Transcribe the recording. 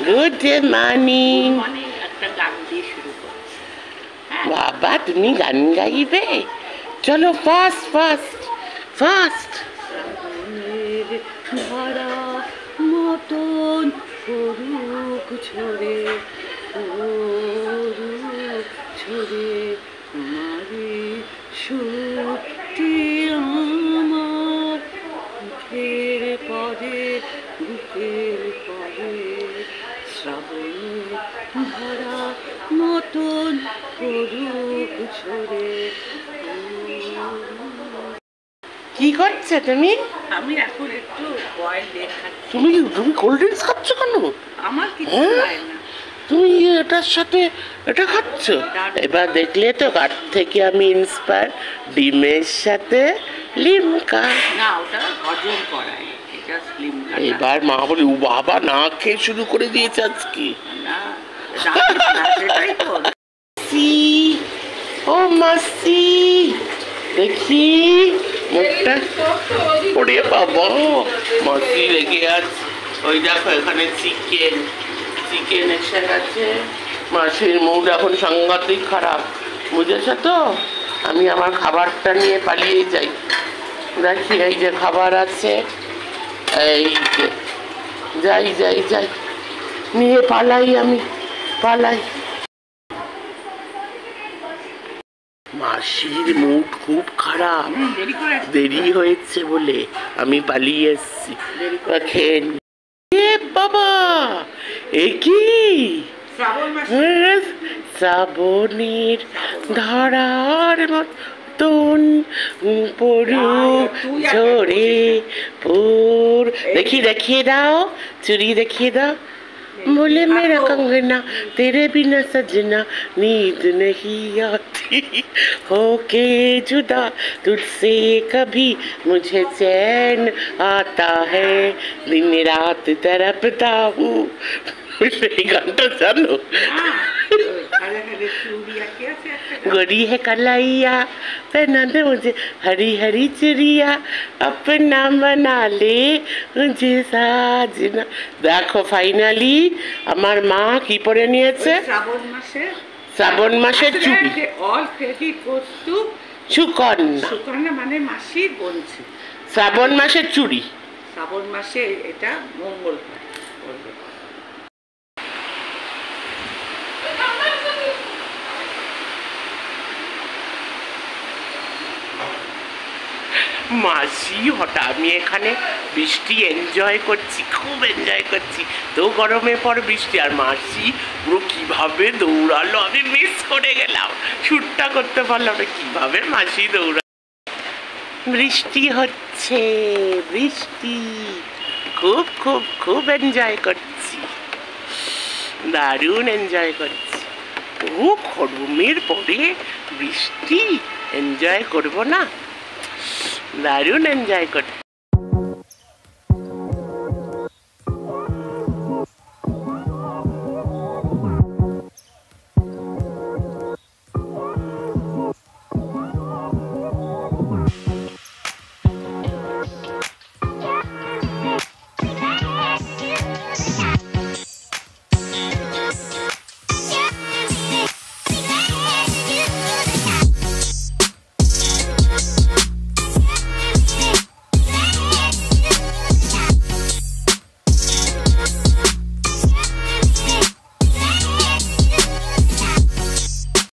Good morning. একটা গান দিয়ে শুরু করো। বাবা তুমি গান গাইবে? চলো ফাস্ট ফাস্ট ফাস্ট। শ্রাবণের ধারা মতন পড়ুক ঝরে, পড়ুক ঝরে তোমারে সত্যি আমার বুকের পরে, বুকের পরে শ্রাবণের ধারা মতন পড়ুক ঝরে। কি করছো তুমি? আমি এখন একটু বয়েল এগ খাচ্ছি। তুমি তুমি কোল্ড ড্রিঙ্কস খাচ্ছ কেন? আমার কিছু হয় না। তুমি এটার সাথে এটা খাচ্ছ? এবার দেখলে তো কার থেকে আমি ইন্সপায়ার। ডিমের সাথে লিমকা। না, ওটা হজম করায়, এটা স্লিম এবার মা বলে ও বাবা না খেয়ে শুরু করে দিয়েছে আজকে। না, সেটাই তো। মাসি, ও মাসি দেখি মুখটা। ওরে বাবা মাসি রেগে আছে। ওই দেখো এখানে চিকেন চিকেন এসে গেছে। মাসির মুড এখন সাংঘাতিক খারাপ, বুঝেছ তো? আমি আমার খাবারটা নিয়ে পালিয়ে যাই। দেখি এই যে খাবার আছে, এই যে যাই যাই যাই নিয়ে পালাই, আমি পালাই। মাসির মুড খুব খারাপ, দেরি হয়েছে বলে আমি পালিয়ে এসছি। খেয়ে নি। এ বাবা এ কি? শ্রাবণের ধারার মতন পড়ুক ঝরে পুর। দেখি দেখিয়ে দাও, চুরি দেখিয়ে দাও। बोले मेरा कंगना तेरे बिना सजना नींद नहीं आती, होके जुदा तुझसे कभी मुझे चैन आता है, दिन रात तड़पता हूँ। এই গানটা জানো? गोरी है कलाइया पहना दे मुझे हरी हरी चिड़िया, अपना बना ले मुझे साजना। দেখো ফাইনালি আমার মা কি পরে নিয়েছে। শ্রাবণ মাসের চুড়ি। All credit goes to Sukanya. Sukanya মানে মাসির বঞ্চি। শ্রাবণ মাসের চুড়ি। শ্রাবণ মাসে এটা মঙ্গল হয়। মাসি হঠাৎ আমি এখানে বৃষ্টি এনজয় করছি, খুব এনজয় করছি। তো গরমের পর বৃষ্টি, আর মাসি পুরো কিভাবে দৌড়ালো আমি মিস করে গেলাম, শ্যুটটা করতে পারলাম না। কিভাবে মাসি দৌড়া। বৃষ্টি হচ্ছে, বৃষ্টি খুব খুব খুব এনজয় করছি, দারুণ এনজয় করছি। ও গরমের পরে বৃষ্টি এনজয় করবো না? দারুণ এনজয় করছি।